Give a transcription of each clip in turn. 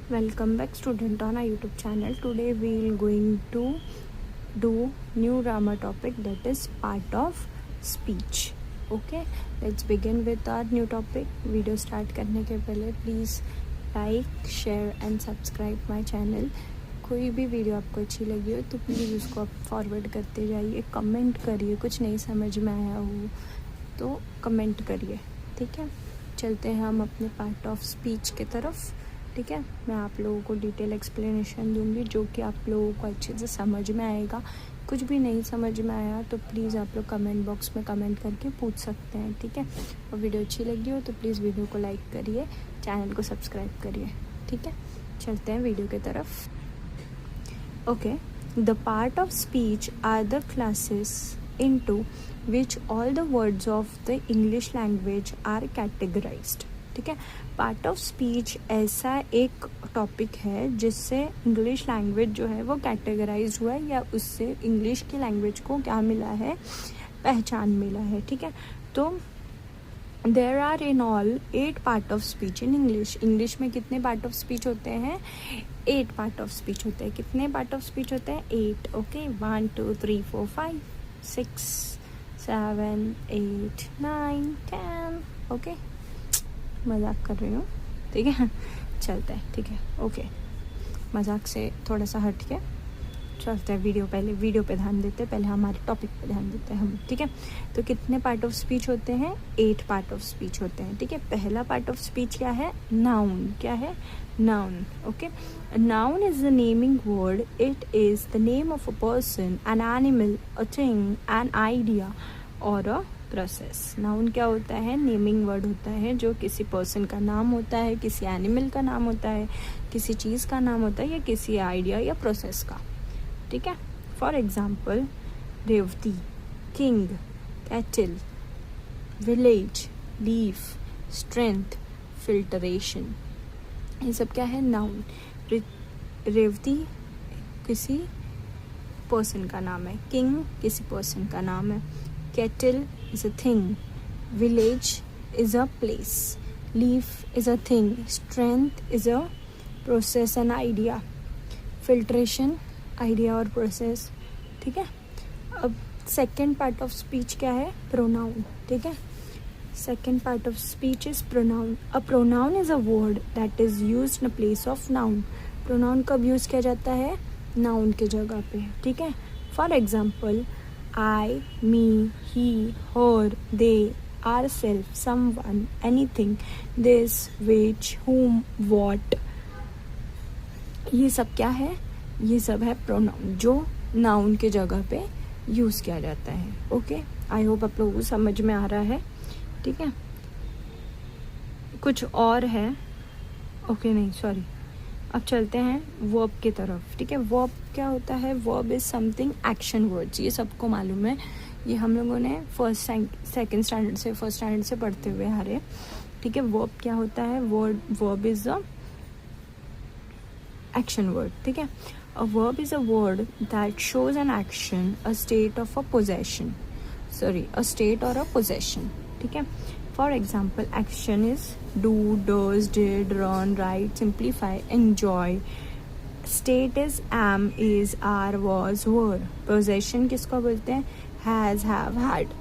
Welcome back student on our YouTube channel. Today we will going to do new grammar topic, that is part of speech. Okay, let's begin with our new topic. Video start करने के पहले please like, share and subscribe my channel. कोई भी video आपको अच्छी लगी हो तो प्लीज़ उसको आप फॉरवर्ड करते जाइए, कमेंट करिए, कुछ नहीं समझ में आया हो तो कमेंट करिए, ठीक है। चलते हैं हम अपने पार्ट ऑफ स्पीच के तरफ, ठीक है। मैं आप लोगों को डिटेल एक्सप्लेनेशन दूंगी जो कि आप लोगों को अच्छे से समझ में आएगा। कुछ भी नहीं समझ में आया तो प्लीज़ आप लोग कमेंट बॉक्स में कमेंट करके पूछ सकते हैं, ठीक है। और वीडियो अच्छी लगी हो तो प्लीज़ वीडियो को लाइक करिए, चैनल को सब्सक्राइब करिए, ठीक है। चलते हैं वीडियो की तरफ। Okay, the part of speech are the classes into which all the words of the English language are categorized, ठीक है। पार्ट ऑफ स्पीच ऐसा एक टॉपिक है जिससे इंग्लिश लैंग्वेज जो है वो कैटेगराइज हुआ है या उससे इंग्लिश की लैंग्वेज को क्या मिला है, पहचान मिला है, ठीक है। तो there are in all 8 part of speech in English. English में कितने पार्ट ऑफ स्पीच होते हैं? 8 पार्ट ऑफ स्पीच होते हैं। कितने पार्ट ऑफ स्पीच होते हैं? 8। ओके, 1 2 3 4 5 6 7 8 9 10। ओके, मजाक कर रही हूँ, ठीक है। चलते हैं, ठीक है। ओके, मजाक से थोड़ा सा हट के चलते हैं वीडियो पे ध्यान देते हैं, पहले हमारे टॉपिक पे ध्यान देते हैं हम, ठीक है। तो कितने पार्ट ऑफ स्पीच होते हैं? 8 पार्ट ऑफ स्पीच होते हैं, ठीक है। पहला पार्ट ऑफ स्पीच क्या है? नाउन। क्या है? Noun. Okay, noun is the naming word. It is the name of a person, an animal, a thing, an idea और अ प्रोसेस। नाउन क्या होता है? नेमिंग वर्ड होता है जो किसी पर्सन का नाम होता है, किसी एनिमल का नाम होता है, किसी चीज़ का नाम होता है या किसी आइडिया या प्रोसेस का, ठीक है। For example, Revati, king, cattle, village, leaf, strength, filtration, ये सब क्या है? नाउन। रेवती किसी पर्सन का नाम है, किंग किसी पर्सन का नाम है, cattle is a thing, village is a place, leaf is a thing, strength is a process and idea, filtration idea और प्रोसेस, ठीक है। अब सेकेंड पार्ट ऑफ स्पीच क्या है? प्रोनाउन, ठीक है। Second part of speech is pronoun. A pronoun is a word that is used in place of noun. Pronoun कब use किया जाता है? नाउन के जगह पे, ठीक है। For example, I, me, he, her, they, ourself, someone, anything, this, which, whom, what, ये सब क्या है? ये सब है प्रोनाउन जो नाउन के जगह पे यूज़ किया जाता है। ओके, आई होप आप लोगों को समझ में आ रहा है, ठीक है। कुछ और है? ओके, नहीं सॉरी, अब चलते हैं वर्ब की तरफ, ठीक है। वर्ब क्या होता है? Verb is something action words, ये सबको मालूम है, ये हम लोगों ने सेकंड स्टैंडर्ड से फर्स्ट स्टैंडर्ड से पढ़ते हुए आ रहे, ठीक है। वर्ब क्या होता है? Verb is a action word, ठीक है। A verb is a word that shows an action, a state of a possession. A state or a possession, ठीक है। For example, action is do, does, did, run, write, simplify, enjoy. State is am, is, are, was, were. Possession किसको बोलते हैं? Has, have, had.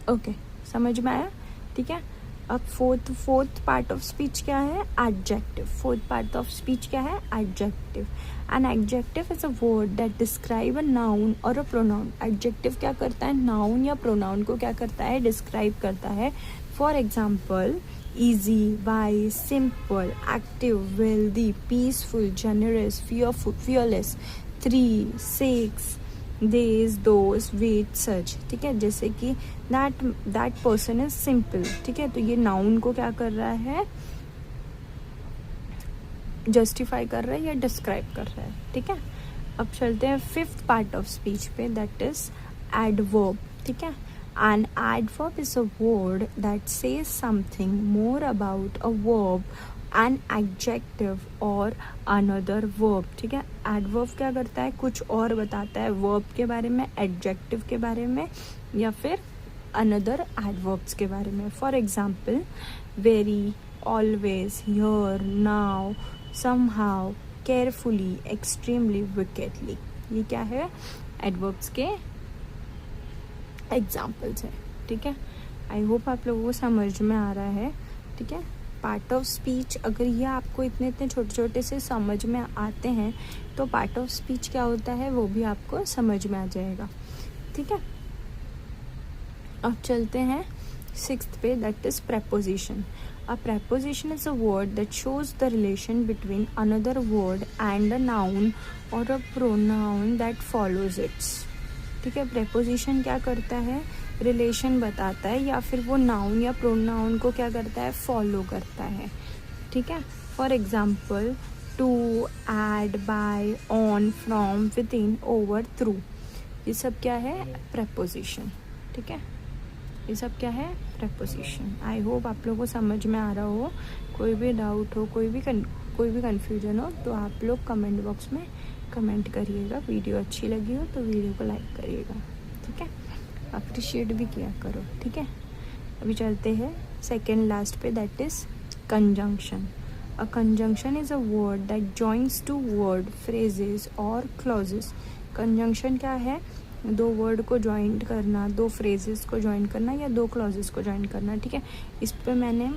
Okay, समझ में आया, ठीक है। अब फोर्थ पार्ट ऑफ स्पीच क्या है? Adjective. Fourth part of speech क्या है? Adjective. An adjective is a word that describe a noun और अ प्रोनाउन। एडजेक्टिव क्या करता है? नाउन या प्रोनाउन को क्या करता है? डिस्क्राइब करता है। For example, easy, wise, simple, active, wealthy, peaceful, generous, fearful, fearless, 3, 6, these, those, which, such, ठीक है। जैसे कि that person is simple, ठीक है। तो ये नाउन को क्या कर रहा है? जस्टिफाई कर रहा है या डिस्क्राइब कर रहा है, ठीक है। अब चलते हैं फिफ्थ पार्ट ऑफ स्पीच पे, दैट इज एडवर्ब, ठीक है। An adverb is a word that says something more about a verb, an adjective or another verb, ठीक है। adverb क्या करता है? कुछ और बताता है verb के बारे में, adjective के बारे में या फिर another adverbs के बारे में। For example, very, always, here, now, somehow, carefully, extremely, wickedly. ये क्या है? एडवर्ब्स के एग्जाम्पल्स है। ठीक है, आई होप आप लोगों को समझ में आ रहा है। ठीक है, पार्ट ऑफ स्पीच, अगर ये आपको इतने इतने छोटे छोटे से समझ में आते हैं तो पार्ट ऑफ स्पीच क्या होता है वो भी आपको समझ में आ जाएगा। ठीक है, अब चलते हैं 6th पे, that is preposition. A preposition is a word that shows the relation between another word and a noun or a pronoun that follows it. ठीक है, preposition क्या करता है? रिलेशन बताता है या फिर वो नाउन या प्रोनाउन को क्या करता है? फॉलो करता है। ठीक है, for example to, at, by, on, from, with in, over, through, ये सब क्या है? preposition. ठीक है, ये सब क्या है? preposition. आई होप आप लोगों को समझ में आ रहा हो। कोई भी डाउट हो, कोई भी कन्फ्यूजन हो तो आप लोग कमेंट बॉक्स में कमेंट करिएगा। वीडियो अच्छी लगी हो तो वीडियो को लाइक करिएगा। ठीक है, अप्रिशिएट भी किया करो। ठीक है, अभी चलते हैं सेकेंड लास्ट पे, that is conjunction. A conjunction is a word that joins two word, phrases और क्लॉजेस. कंजंक्शन क्या है? दो वर्ड को ज्वाइंट करना, दो फ्रेजेस को ज्वाइन करना या दो क्लॉजेस को ज्वाइन करना. ठीक है, इस पे मैंने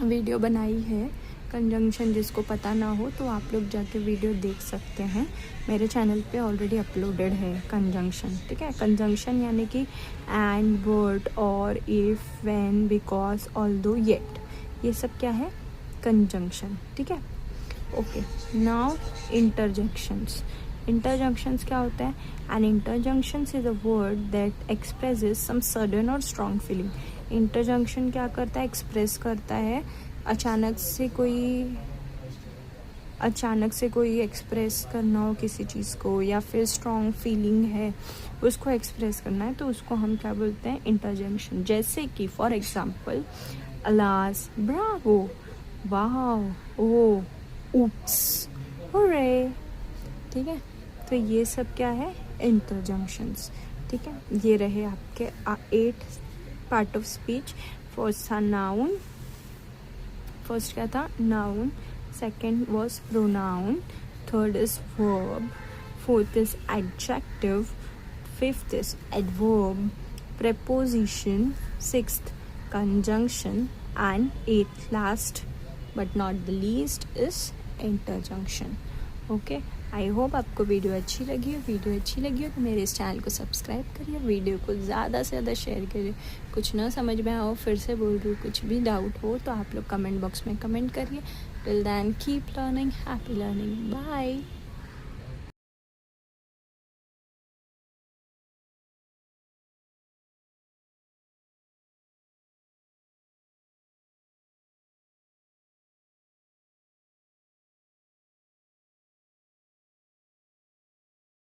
वीडियो बनाई है कंजंक्शन, जिसको पता ना हो तो आप लोग जाके वीडियो देख सकते हैं, मेरे चैनल पे ऑलरेडी अपलोडेड है कंजंक्शन. ठीक है, कंजंक्शन यानी कि एंड, बट, और, if, when, because, although, yet, ये सब क्या है? कंजंक्शन. ठीक है, ओके. Now interjections. इंटरजंक्शंस क्या होता है? An interjections is a word that expresses some sudden और स्ट्रॉन्ग फीलिंग. इंटरजंक्शन क्या करता है? एक्सप्रेस करता है अचानक से कोई एक्सप्रेस करना हो किसी चीज़ को, या फिर स्ट्रॉन्ग फीलिंग है उसको एक्सप्रेस करना है, तो उसको हम क्या बोलते हैं? इंटरजेक्शन. जैसे कि for example alas, bravo, wow, oh, oops, hurray. ठीक है, तो ये सब क्या है? इंटरजंक्शंस. ठीक है, ये रहे आपके 8 पार्ट ऑफ स्पीच. फर्स्ट था नाउन. फर्स्ट क्या था? Noun. Second was pronoun. Third is verb. Fourth is adjective. Fifth is adverb. preposition. Sixth conjunction. and eighth, last but not the least, is interjunction. Okay, I hope आपको video अच्छी लगी हो. Video अच्छी लगी हो तो मेरे इस चैनल को सब्सक्राइब करिए, वीडियो को ज़्यादा से ज़्यादा शेयर करिए. कुछ ना समझ में आओ, फिर से बोल रही हूँ, कुछ भी डाउट हो तो आप लोग कमेंट बॉक्स में कमेंट करिए. Till then keep learning, happy learning, bye.